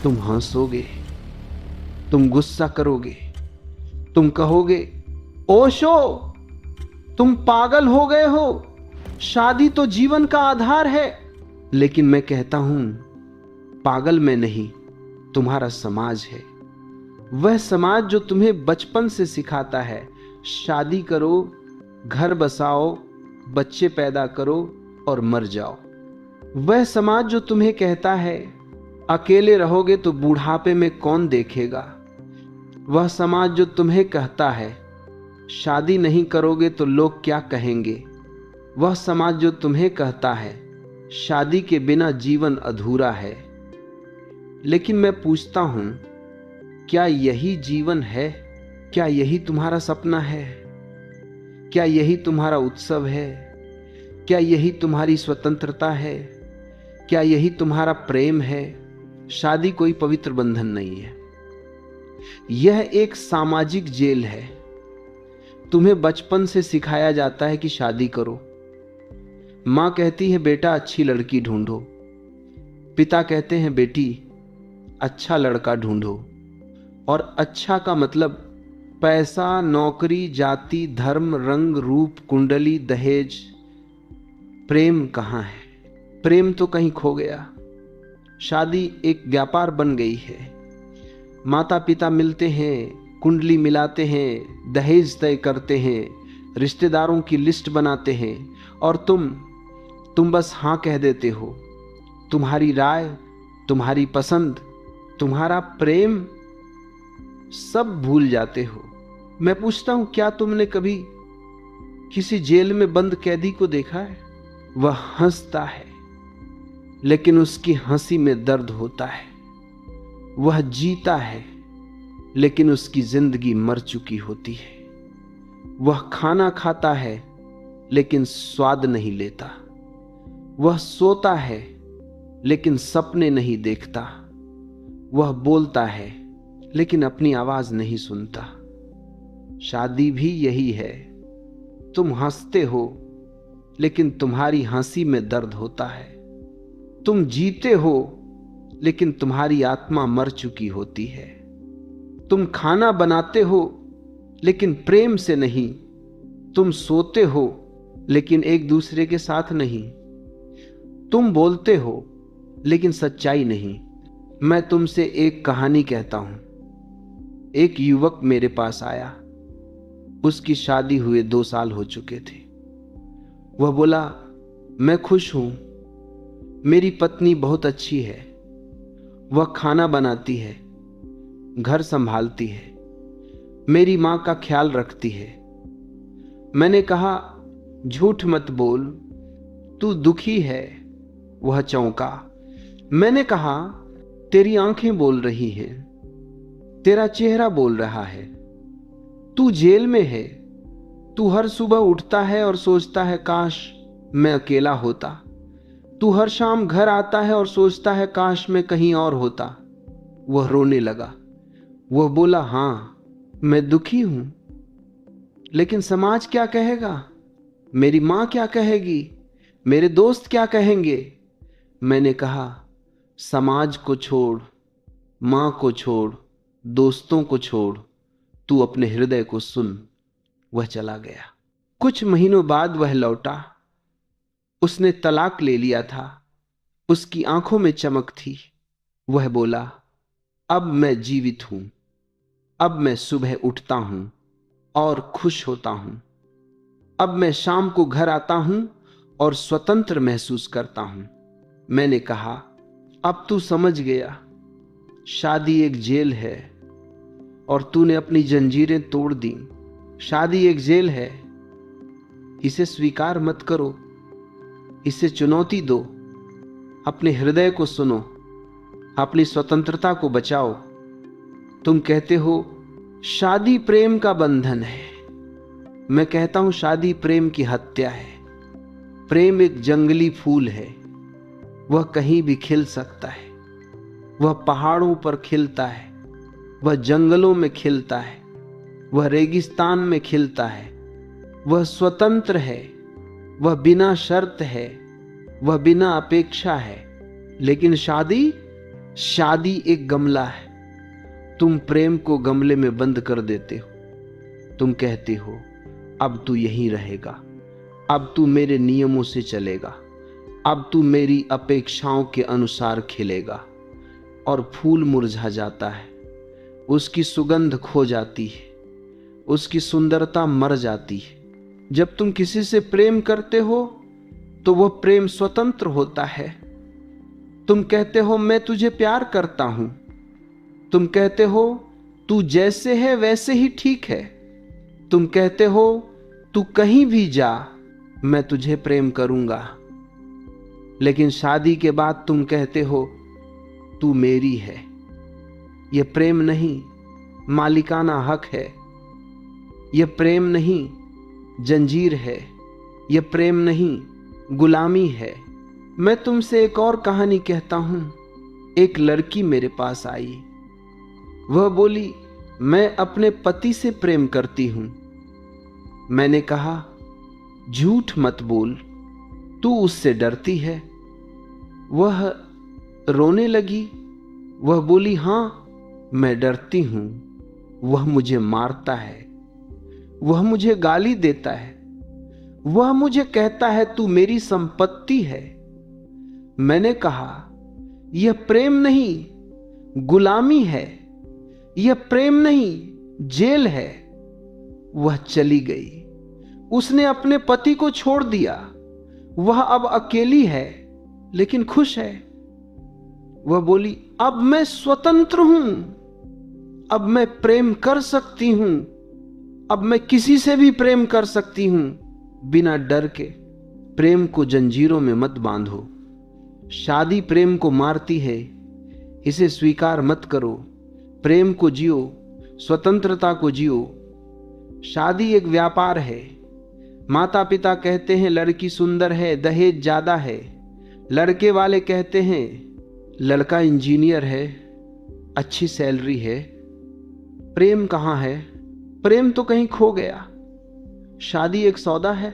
तुम हंसोगे, तुम गुस्सा करोगे, तुम कहोगे ओशो तुम पागल हो गए हो, शादी तो जीवन का आधार है। लेकिन मैं कहता हूं पागल मैं नहीं, तुम्हारा समाज है। वह समाज जो तुम्हें बचपन से सिखाता है शादी करो, घर बसाओ, बच्चे पैदा करो और मर जाओ। वह समाज जो तुम्हें कहता है अकेले रहोगे तो बुढ़ापे में कौन देखेगा। वह समाज जो तुम्हें कहता है शादी नहीं करोगे तो लोग क्या कहेंगे। वह समाज जो तुम्हें कहता है शादी के बिना जीवन अधूरा है। लेकिन मैं पूछता हूं, क्या यही जीवन है? क्या यही तुम्हारा सपना है? क्या यही तुम्हारा उत्सव है? क्या यही तुम्हारी स्वतंत्रता है? क्या यही तुम्हारा प्रेम है? शादी कोई पवित्र बंधन नहीं है, यह एक सामाजिक जेल है। तुम्हें बचपन से सिखाया जाता है कि शादी करो। मां कहती है बेटा अच्छी लड़की ढूंढो, पिता कहते हैं बेटी अच्छा लड़का ढूंढो। और अच्छा का मतलब पैसा, नौकरी, जाति, धर्म, रंग, रूप, कुंडली, दहेज। प्रेम कहां है? प्रेम तो कहीं खो गया। शादी एक व्यापार बन गई है। माता पिता मिलते हैं, कुंडली मिलाते हैं, दहेज तय करते हैं, रिश्तेदारों की लिस्ट बनाते हैं और तुम बस हां कह देते हो। तुम्हारी राय, तुम्हारी पसंद, तुम्हारा प्रेम सब भूल जाते हो। मैं पूछता हूं क्या तुमने कभी किसी जेल में बंद कैदी को देखा है? वह हंसता है लेकिन उसकी हंसी में दर्द होता है। वह जीता है लेकिन उसकी जिंदगी मर चुकी होती है। वह खाना खाता है लेकिन स्वाद नहीं लेता। वह सोता है लेकिन सपने नहीं देखता। वह बोलता है लेकिन अपनी आवाज नहीं सुनता। शादी भी यही है। तुम हंसते हो लेकिन तुम्हारी हंसी में दर्द होता है। तुम जीते हो लेकिन तुम्हारी आत्मा मर चुकी होती है। तुम खाना बनाते हो लेकिन प्रेम से नहीं। तुम सोते हो लेकिन एक दूसरे के साथ नहीं। तुम बोलते हो लेकिन सच्चाई नहीं। मैं तुमसे एक कहानी कहता हूं। एक युवक मेरे पास आया। उसकी शादी हुए 2 साल हो चुके थे। वह बोला मैं खुश हूं, मेरी पत्नी बहुत अच्छी है, वह खाना बनाती है, घर संभालती है, मेरी मां का ख्याल रखती है। मैंने कहा झूठ मत बोल, तू दुखी है। वह चौंका। मैंने कहा तेरी आंखें बोल रही हैं, तेरा चेहरा बोल रहा है। तू जेल में है। तू हर सुबह उठता है और सोचता है काश मैं अकेला होता। तू हर शाम घर आता है और सोचता है काश मैं कहीं और होता। वह रोने लगा। वह बोला हां मैं दुखी हूं, लेकिन समाज क्या कहेगा? मेरी मां क्या कहेगी? मेरे दोस्त क्या कहेंगे? मैंने कहा समाज को छोड़, मां को छोड़, दोस्तों को छोड़, तू अपने हृदय को सुन। वह चला गया। कुछ महीनों बाद वह लौटा। उसने तलाक ले लिया था। उसकी आंखों में चमक थी। वह बोला अब मैं जीवित हूं। अब मैं सुबह उठता हूं और खुश होता हूं। अब मैं शाम को घर आता हूं और स्वतंत्र महसूस करता हूं। मैंने कहा अब तू समझ गया, शादी एक जेल है और तूने अपनी जंजीरें तोड़ दी। शादी एक जेल है, इसे स्वीकार मत करो, इसे चुनौती दो। अपने हृदय को सुनो, अपनी स्वतंत्रता को बचाओ। तुम कहते हो शादी प्रेम का बंधन है। मैं कहता हूं शादी प्रेम की हत्या है। प्रेम एक जंगली फूल है, वह कहीं भी खिल सकता है। वह पहाड़ों पर खिलता है, वह जंगलों में खिलता है, वह रेगिस्तान में खिलता है। वह स्वतंत्र है, वह बिना शर्त है, वह बिना अपेक्षा है। लेकिन शादी शादी एक गमला है, तुम प्रेम को गमले में बंद कर देते हो। तुम कहते हो अब तू यहीं रहेगा, अब तू मेरे नियमों से चलेगा, अब तू मेरी अपेक्षाओं के अनुसार खिलेगा। और फूल मुरझा जाता है, उसकी सुगंध खो जाती है, उसकी सुंदरता मर जाती है। जब तुम किसी से प्रेम करते हो तो वह प्रेम स्वतंत्र होता है। तुम कहते हो मैं तुझे प्यार करता हूं, तुम कहते हो तू जैसे है वैसे ही ठीक है, तुम कहते हो तू कहीं भी जा मैं तुझे प्रेम करूंगा। लेकिन शादी के बाद तुम कहते हो तू मेरी है। यह प्रेम नहीं, मालिकाना हक है। यह प्रेम नहीं, जंजीर है। यह प्रेम नहीं, गुलामी है। मैं तुमसे एक और कहानी कहता हूं। एक लड़की मेरे पास आई। वह बोली मैं अपने पति से प्रेम करती हूं। मैंने कहा झूठ मत बोल, तू उससे डरती है। वह रोने लगी। वह बोली हां मैं डरती हूं, वह मुझे मारता है, वह मुझे गाली देता है, वह मुझे कहता है तू मेरी संपत्ति है। मैंने कहा यह प्रेम नहीं, गुलामी है। यह प्रेम नहीं, जेल है। वह चली गई। उसने अपने पति को छोड़ दिया। वह अब अकेली है लेकिन खुश है। वह बोली अब मैं स्वतंत्र हूं, अब मैं प्रेम कर सकती हूं, अब मैं किसी से भी प्रेम कर सकती हूं बिना डर के। प्रेम को जंजीरों में मत बांधो। शादी प्रेम को मारती है, इसे स्वीकार मत करो। प्रेम को जियो, स्वतंत्रता को जियो। शादी एक व्यापार है। माता पिता कहते हैं लड़की सुंदर है, दहेज ज्यादा है। लड़के वाले कहते हैं लड़का इंजीनियर है, अच्छी सैलरी है। प्रेम कहां है? प्रेम तो कहीं खो गया। शादी एक सौदा है।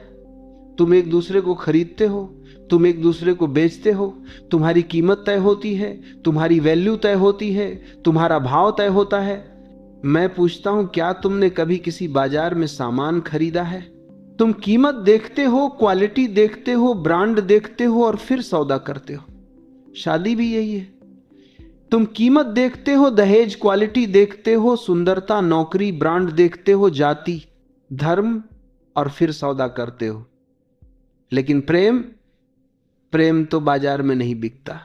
तुम एक दूसरे को खरीदते हो, तुम एक दूसरे को बेचते हो। तुम्हारी कीमत तय होती है, तुम्हारी वैल्यू तय होती है, तुम्हारा भाव तय होता है। मैं पूछता हूं क्या तुमने कभी किसी बाजार में सामान खरीदा है? तुम कीमत देखते हो, क्वालिटी देखते हो, ब्रांड देखते हो और फिर सौदा करते हो। शादी भी यही है। तुम कीमत देखते हो, दहेज, क्वालिटी देखते हो, सुंदरता, नौकरी, ब्रांड देखते हो, जाति, धर्म और फिर सौदा करते हो। लेकिन प्रेम तो बाजार में नहीं बिकता।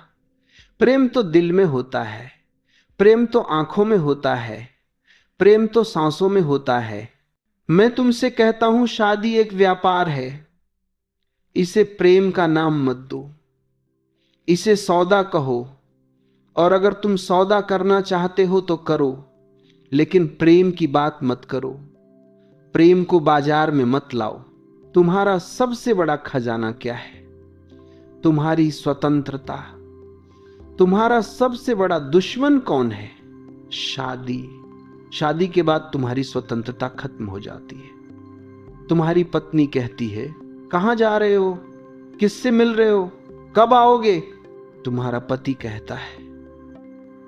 प्रेम तो दिल में होता है, प्रेम तो आंखों में होता है, प्रेम तो सांसों में होता है। मैं तुमसे कहता हूं शादी एक व्यापार है। इसे प्रेम का नाम मत दो, इसे सौदा कहो। और अगर तुम सौदा करना चाहते हो तो करो, लेकिन प्रेम की बात मत करो। प्रेम को बाजार में मत लाओ। तुम्हारा सबसे बड़ा खजाना क्या है? तुम्हारी स्वतंत्रता। तुम्हारा सबसे बड़ा दुश्मन कौन है? शादी। शादी के बाद तुम्हारी स्वतंत्रता खत्म हो जाती है। तुम्हारी पत्नी कहती है कहां जा रहे हो, किससे मिल रहे हो, कब आओगे? तुम्हारा पति कहता है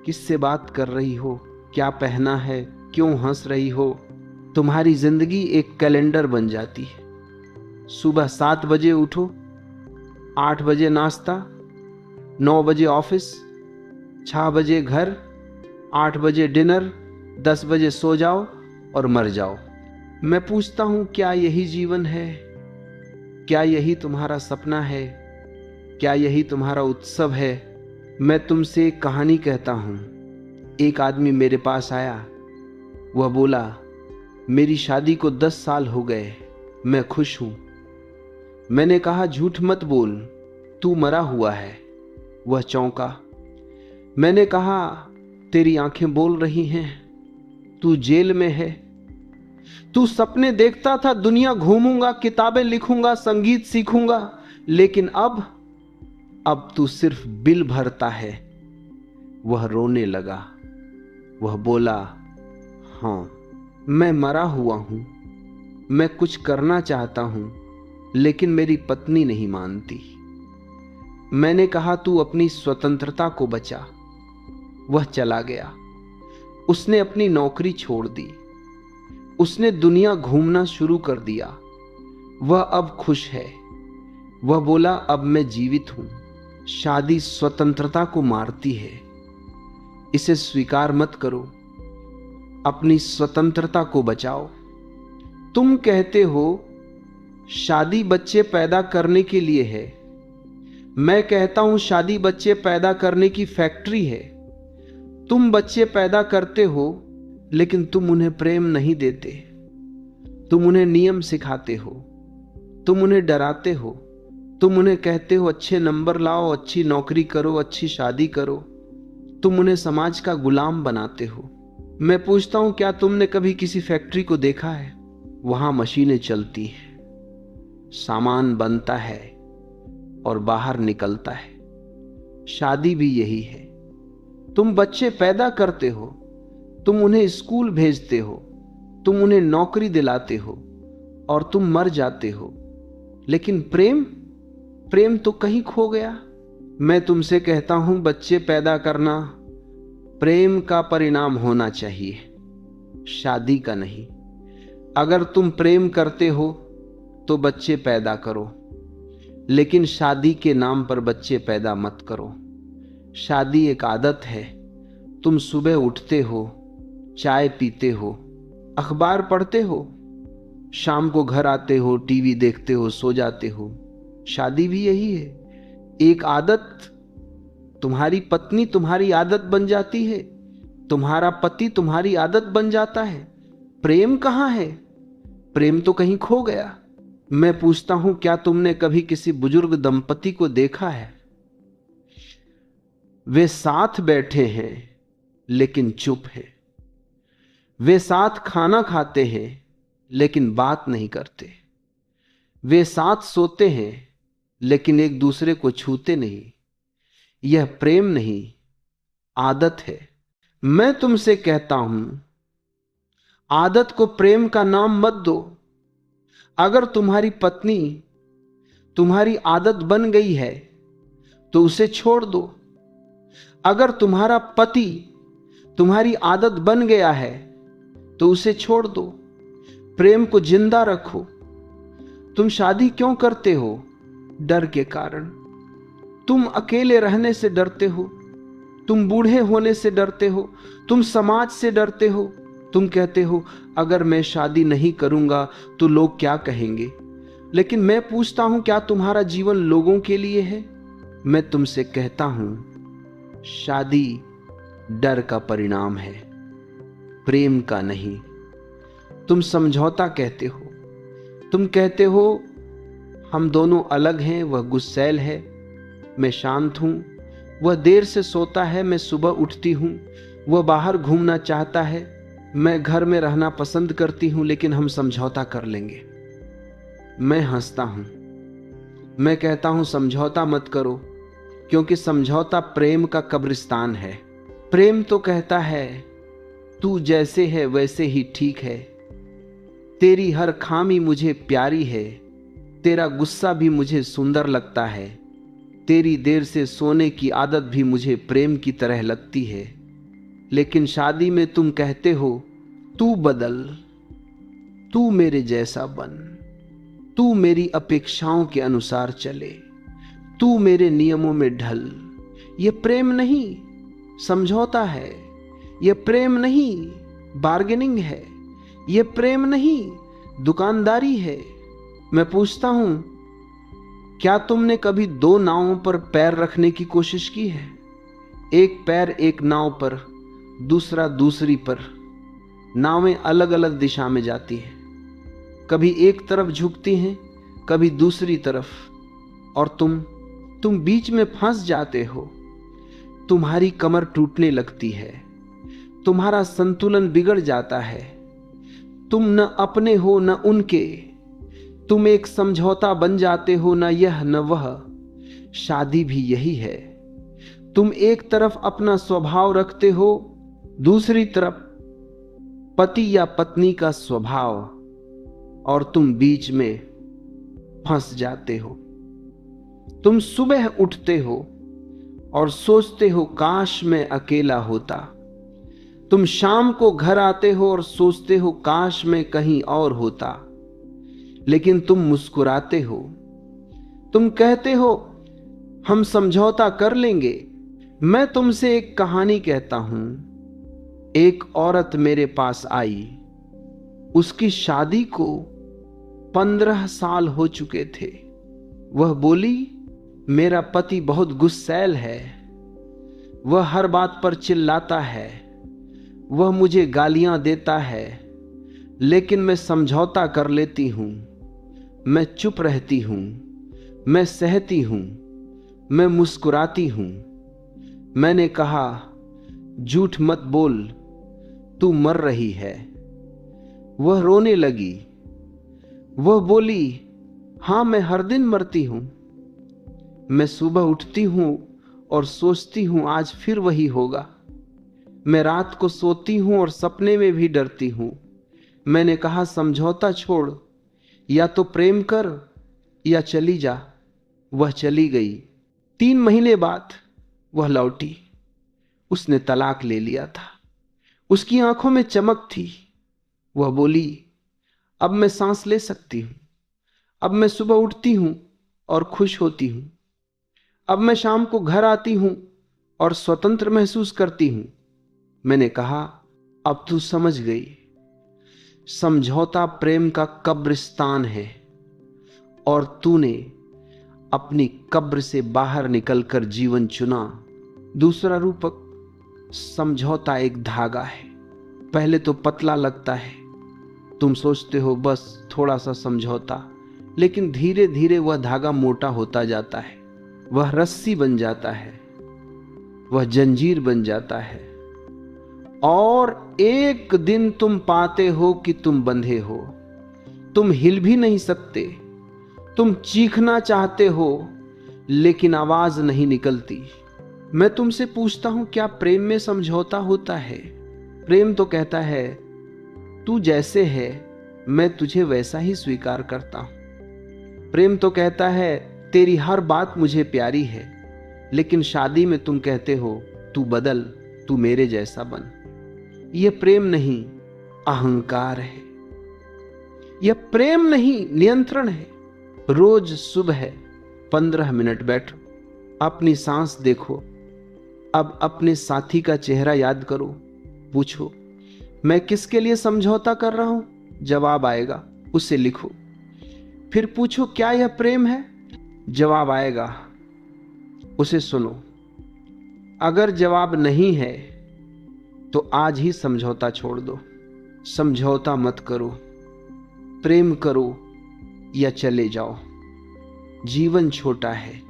किससे बात कर रही हो, क्या पहना है, क्यों हंस रही हो? तुम्हारी जिंदगी एक कैलेंडर बन जाती है। सुबह 7 बजे उठो, 8 बजे नाश्ता, 9 बजे ऑफिस, 6 बजे घर, 8 बजे डिनर, 10 बजे सो जाओ और मर जाओ। मैं पूछता हूं क्या यही जीवन है? क्या यही तुम्हारा सपना है? क्या यही तुम्हारा उत्सव है? मैं तुमसे एक कहानी कहता हूं। एक आदमी मेरे पास आया। वह बोला मेरी शादी को 10 साल हो गए, मैं खुश हूं। मैंने कहा झूठ मत बोल, तू मरा हुआ है। वह चौंका। मैंने कहा तेरी आंखें बोल रही हैं, तू जेल में है। तू सपने देखता था दुनिया घूमूंगा, किताबें लिखूंगा, संगीत सीखूंगा, लेकिन अब तू सिर्फ बिल भरता है। वह रोने लगा। वह बोला हां मैं मरा हुआ हूं, मैं कुछ करना चाहता हूं, लेकिन मेरी पत्नी नहीं मानती। मैंने कहा तू अपनी स्वतंत्रता को बचा। वह चला गया। उसने अपनी नौकरी छोड़ दी। उसने दुनिया घूमना शुरू कर दिया। वह अब खुश है। वह बोला, अब मैं जीवित हूं। शादी स्वतंत्रता को मारती है। इसे स्वीकार मत करो। अपनी स्वतंत्रता को बचाओ। तुम कहते हो शादी बच्चे पैदा करने के लिए है। मैं कहता हूं शादी बच्चे पैदा करने की फैक्ट्री है। तुम बच्चे पैदा करते हो, लेकिन तुम उन्हें प्रेम नहीं देते। तुम उन्हें नियम सिखाते हो। तुम उन्हें डराते हो। तुम उन्हें कहते हो अच्छे नंबर लाओ, अच्छी नौकरी करो, अच्छी शादी करो। तुम उन्हें समाज का गुलाम बनाते हो। मैं पूछता हूं, क्या तुमने कभी किसी फैक्ट्री को देखा है? वहां मशीनें चलती हैं, सामान बनता है और बाहर निकलता है। शादी भी यही है। तुम बच्चे पैदा करते हो, तुम उन्हें स्कूल भेजते हो, तुम उन्हें नौकरी दिलाते हो और तुम मर जाते हो। लेकिन प्रेम तो कहीं खो गया। मैं तुमसे कहता हूं, बच्चे पैदा करना प्रेम का परिणाम होना चाहिए, शादी का नहीं। अगर तुम प्रेम करते हो तो बच्चे पैदा करो, लेकिन शादी के नाम पर बच्चे पैदा मत करो। शादी एक आदत है। तुम सुबह उठते हो, चाय पीते हो, अखबार पढ़ते हो, शाम को घर आते हो, टीवी देखते हो, सो जाते हो। शादी भी यही है, एक आदत। तुम्हारी पत्नी तुम्हारी आदत बन जाती है, तुम्हारा पति तुम्हारी आदत बन जाता है। प्रेम कहां है? प्रेम तो कहीं खो गया। मैं पूछता हूं, क्या तुमने कभी किसी बुजुर्ग दंपति को देखा है? वे साथ बैठे हैं लेकिन चुप हैं। वे साथ खाना खाते हैं लेकिन बात नहीं करते। वे साथ सोते हैं लेकिन एक दूसरे को छूते नहीं। यह प्रेम नहीं, आदत है। मैं तुमसे कहता हूं, आदत को प्रेम का नाम मत दो। अगर तुम्हारी पत्नी तुम्हारी आदत बन गई है तो उसे छोड़ दो। अगर तुम्हारा पति तुम्हारी आदत बन गया है तो उसे छोड़ दो। प्रेम को जिंदा रखो। तुम शादी क्यों करते हो? डर के कारण। तुम अकेले रहने से डरते हो, तुम बूढ़े होने से डरते हो, तुम समाज से डरते हो। तुम कहते हो अगर मैं शादी नहीं करूंगा तो लोग क्या कहेंगे। लेकिन मैं पूछता हूं, क्या तुम्हारा जीवन लोगों के लिए है? मैं तुमसे कहता हूं, शादी डर का परिणाम है, प्रेम का नहीं। तुम समझौता कहते हो। तुम कहते हो हम दोनों अलग हैं, वह गुस्सैल है, मैं शांत हूं। वह देर से सोता है, मैं सुबह उठती हूं। वह बाहर घूमना चाहता है, मैं घर में रहना पसंद करती हूं, लेकिन हम समझौता कर लेंगे। मैं हंसता हूं। मैं कहता हूं समझौता मत करो, क्योंकि समझौता प्रेम का कब्रिस्तान है। प्रेम तो कहता है तू जैसे है वैसे ही ठीक है, तेरी हर खामी मुझे प्यारी है, तेरा गुस्सा भी मुझे सुंदर लगता है, तेरी देर से सोने की आदत भी मुझे प्रेम की तरह लगती है। लेकिन शादी में तुम कहते हो तू बदल, तू मेरे जैसा बन, तू मेरी अपेक्षाओं के अनुसार चले, तू मेरे नियमों में ढल। ये प्रेम नहीं, समझौता है। ये प्रेम नहीं, बार्गेनिंग है। ये प्रेम नहीं, दुकानदारी है। मैं पूछता हूं, क्या तुमने कभी दो नावों पर पैर रखने की कोशिश की है? एक पैर एक नाव पर, दूसरा दूसरी पर। नावें अलग अलग दिशा में जाती हैं, कभी एक तरफ झुकती हैं, कभी दूसरी तरफ, और तुम बीच में फंस जाते हो। तुम्हारी कमर टूटने लगती है, तुम्हारा संतुलन बिगड़ जाता है। तुम न अपने हो न उनके, तुम एक समझौता बन जाते हो, न यह न वह। शादी भी यही है। तुम एक तरफ अपना स्वभाव रखते हो, दूसरी तरफ पति या पत्नी का स्वभाव, और तुम बीच में फंस जाते हो। तुम सुबह उठते हो और सोचते हो काश मैं अकेला होता। तुम शाम को घर आते हो और सोचते हो काश मैं कहीं और होता। लेकिन तुम मुस्कुराते हो, तुम कहते हो हम समझौता कर लेंगे। मैं तुमसे एक कहानी कहता हूं। एक औरत मेरे पास आई, उसकी शादी को 15 साल हो चुके थे। वह बोली, मेरा पति बहुत गुस्सैल है, वह हर बात पर चिल्लाता है, वह मुझे गालियां देता है, लेकिन मैं समझौता कर लेती हूं। मैं चुप रहती हूं, मैं सहती हूं, मैं मुस्कुराती हूं। मैंने कहा, झूठ मत बोल, तू मर रही है। वह रोने लगी। वह बोली, हां मैं हर दिन मरती हूं। मैं सुबह उठती हूं और सोचती हूं आज फिर वही होगा। मैं रात को सोती हूं और सपने में भी डरती हूं। मैंने कहा, समझौता छोड़, या तो प्रेम कर या चली जा। वह चली गई। 3 महीने बाद वह लौटी। उसने तलाक ले लिया था। उसकी आंखों में चमक थी। वह बोली, अब मैं सांस ले सकती हूं। अब मैं सुबह उठती हूं और खुश होती हूं। अब मैं शाम को घर आती हूं और स्वतंत्र महसूस करती हूं। मैंने कहा, अब तू समझ गई, समझौता प्रेम का कब्रिस्तान है और तूने अपनी कब्र से बाहर निकलकर जीवन चुना। दूसरा रूपक, समझौता एक धागा है। पहले तो पतला लगता है, तुम सोचते हो बस थोड़ा सा समझौता, लेकिन धीरे धीरे वह धागा मोटा होता जाता है। वह रस्सी बन जाता है, वह जंजीर बन जाता है, और एक दिन तुम पाते हो कि तुम बंधे हो। तुम हिल भी नहीं सकते। तुम चीखना चाहते हो लेकिन आवाज नहीं निकलती। मैं तुमसे पूछता हूं, क्या प्रेम में समझौता होता है? प्रेम तो कहता है, तू जैसे है मैं तुझे वैसा ही स्वीकार करता हूं। प्रेम तो कहता है, तेरी हर बात मुझे प्यारी है। लेकिन शादी में तुम कहते हो, तू बदल, तू मेरे जैसा बन। यह प्रेम नहीं, अहंकार है। यह प्रेम नहीं, नियंत्रण है। रोज सुबह 15 मिनट बैठो, अपनी सांस देखो। अब अपने साथी का चेहरा याद करो। पूछो, मैं किसके लिए समझौता कर रहा हूं? जवाब आएगा, उसे लिखो। फिर पूछो, क्या यह प्रेम है? जवाब आएगा, उसे सुनो। अगर जवाब नहीं है तो आज ही समझौता छोड़ दो। समझौता मत करो, प्रेम करो या चले जाओ। जीवन छोटा है,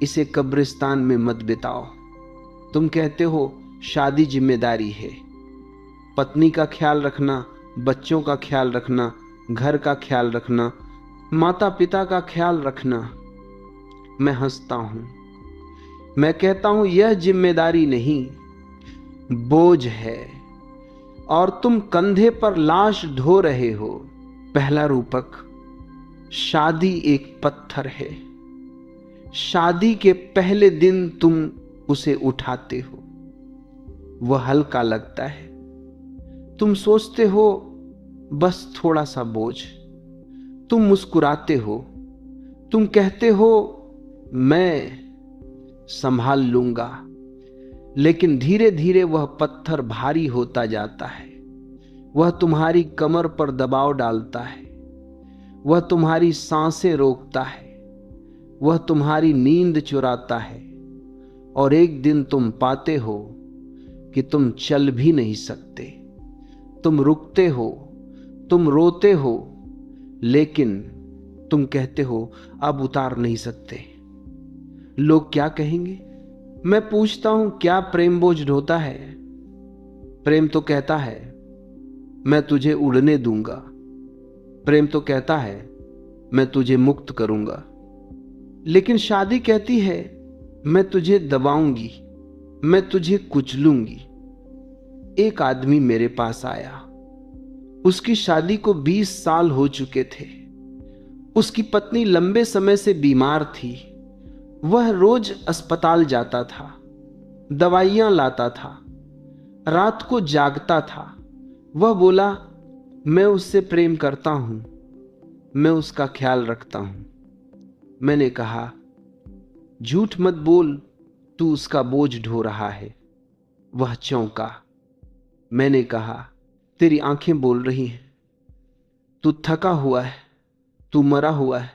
इसे कब्रिस्तान में मत बिताओ। तुम कहते हो शादी जिम्मेदारी है, पत्नी का ख्याल रखना, बच्चों का ख्याल रखना, घर का ख्याल रखना, माता पिता का ख्याल रखना। मैं हंसता हूं, मैं कहता हूं यह जिम्मेदारी नहीं, बोझ है, और तुम कंधे पर लाश ढो रहे हो। पहला रूपक, शादी एक पत्थर है। शादी के पहले दिन तुम उसे उठाते हो, वह हल्का लगता है। तुम सोचते हो बस थोड़ा सा बोझ। तुम मुस्कुराते हो, तुम कहते हो मैं संभाल लूंगा। लेकिन धीरे धीरे वह पत्थर भारी होता जाता है। वह तुम्हारी कमर पर दबाव डालता है, वह तुम्हारी सांसें रोकता है, वह तुम्हारी नींद चुराता है, और एक दिन तुम पाते हो कि तुम चल भी नहीं सकते। तुम रुकते हो, तुम रोते हो, लेकिन तुम कहते हो अब उतार नहीं सकते। लोग क्या कहेंगे? मैं पूछता हूं, क्या प्रेम बोझ ढोता है? प्रेम तो कहता है मैं तुझे उड़ने दूंगा। प्रेम तो कहता है मैं तुझे मुक्त करूंगा। लेकिन शादी कहती है मैं तुझे दबाऊंगी, मैं तुझे कुचलूंगी। एक आदमी मेरे पास आया, उसकी शादी को 20 साल हो चुके थे। उसकी पत्नी लंबे समय से बीमार थी। वह रोज अस्पताल जाता था, दवाइयां लाता था, रात को जागता था। वह बोला, मैं उससे प्रेम करता हूं, मैं उसका ख्याल रखता हूं। मैंने कहा, झूठ मत बोल, तू उसका बोझ ढो रहा है। वह चौंका। मैंने कहा, तेरी आंखें बोल रही हैं, तू थका हुआ है, तू मरा हुआ है।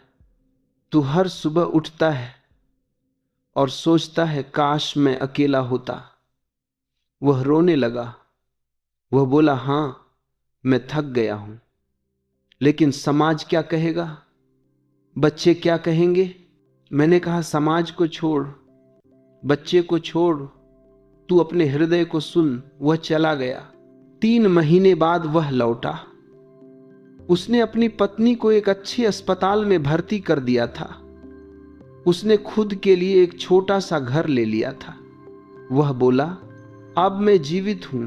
तू हर सुबह उठता है और सोचता है, काश मैं अकेला होता। वह रोने लगा। वह बोला, हां, मैं थक गया हूं, लेकिन समाज क्या कहेगा, बच्चे क्या कहेंगे। मैंने कहा, समाज को छोड़, बच्चे को छोड़, तू अपने हृदय को सुन। वह चला गया। 3 महीने बाद वह लौटा। उसने अपनी पत्नी को एक अच्छे अस्पताल में भर्ती कर दिया था। उसने खुद के लिए एक छोटा सा घर ले लिया था। वह बोला, अब मैं जीवित हूं,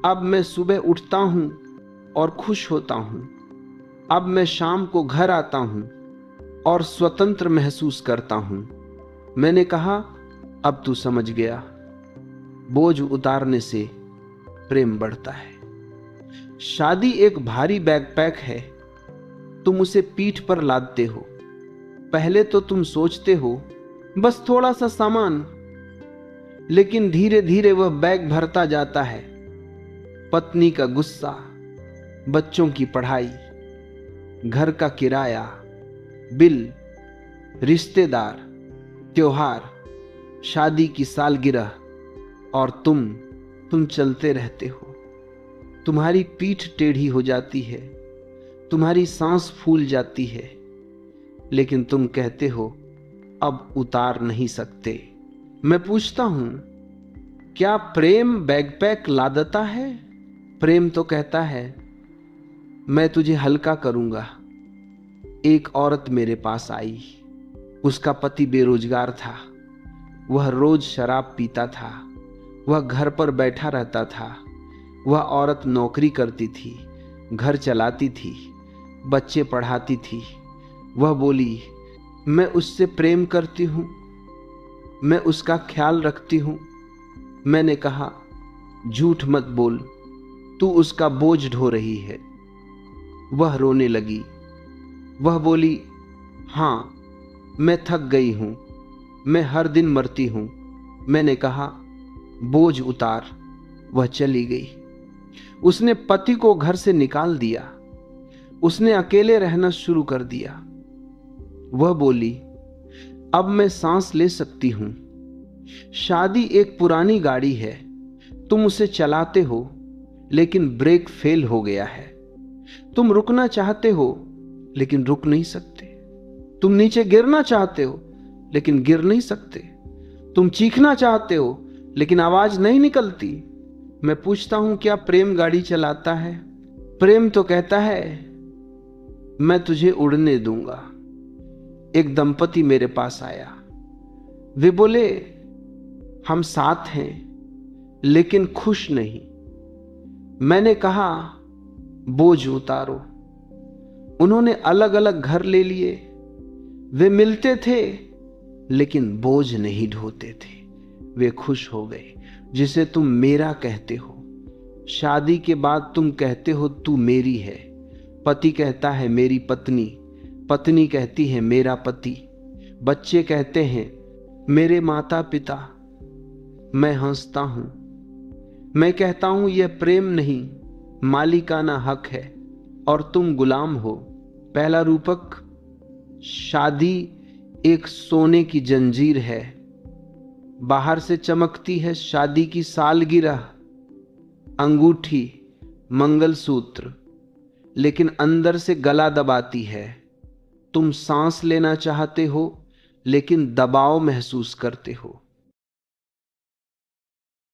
अब मैं सुबह उठता हूं और खुश होता हूं। अब मैं शाम को घर आता हूं और स्वतंत्र महसूस करता हूं। मैंने कहा, अब तू समझ गया, बोझ उतारने से प्रेम बढ़ता है। शादी एक भारी बैकपैक है। तुम उसे पीठ पर लादते हो। पहले तो तुम सोचते हो बस थोड़ा सा सामान, लेकिन धीरे धीरे वह बैग भरता जाता है। पत्नी का गुस्सा, बच्चों की पढ़ाई, घर का किराया, बिल, रिश्तेदार, त्योहार, शादी की सालगिरह, और तुम चलते रहते हो। तुम्हारी पीठ टेढ़ी हो जाती है, तुम्हारी सांस फूल जाती है, लेकिन तुम कहते हो, अब उतार नहीं सकते। मैं पूछता हूं, क्या प्रेम बैकपैक लादता है? प्रेम तो कहता है, मैं तुझे हल्का करूंगा। एक औरत मेरे पास आई। उसका पति बेरोजगार था। वह रोज शराब पीता था। वह घर पर बैठा रहता था। वह औरत नौकरी करती थी, घर चलाती थी, बच्चे पढ़ाती थी। वह बोली, मैं उससे प्रेम करती हूं, मैं उसका ख्याल रखती हूं। मैंने कहा, झूठ मत बोल, तू उसका बोझ ढो रही है। वह रोने लगी। वह बोली, हां, मैं थक गई हूं, मैं हर दिन मरती हूं। मैंने कहा, बोझ उतार। वह चली गई। उसने पति को घर से निकाल दिया। उसने अकेले रहना शुरू कर दिया। वह बोली, अब मैं सांस ले सकती हूं। शादी एक पुरानी गाड़ी है। तुम उसे चलाते हो, लेकिन ब्रेक फेल हो गया है। तुम रुकना चाहते हो, लेकिन रुक नहीं सकते। तुम नीचे गिरना चाहते हो, लेकिन गिर नहीं सकते। तुम चीखना चाहते हो, लेकिन आवाज नहीं निकलती। मैं पूछता हूं, क्या प्रेम गाड़ी चलाता है? प्रेम तो कहता है, मैं तुझे उड़ने दूंगा। एक दंपति मेरे पास आया। वे बोले, हम साथ हैं, लेकिन खुश नहीं। मैंने कहा, बोझ उतारो। उन्होंने अलग अलग घर ले लिए। वे मिलते थे, लेकिन बोझ नहीं ढोते थे। वे खुश हो गए। जिसे तुम मेरा कहते हो, शादी के बाद तुम कहते हो, तू मेरी है। पति कहता है, मेरी पत्नी। पत्नी कहती है, मेरा पति। बच्चे कहते हैं, मेरे माता पिता। मैं हंसता हूं। मैं कहता हूं, यह प्रेम नहीं, मालिकाना हक है, और तुम गुलाम हो। पहला रूपक, शादी एक सोने की जंजीर है। बाहर से चमकती है शादी की सालगिरह, अंगूठी, मंगलसूत्र, लेकिन अंदर से गला दबाती है। तुम सांस लेना चाहते हो, लेकिन दबाव महसूस करते हो।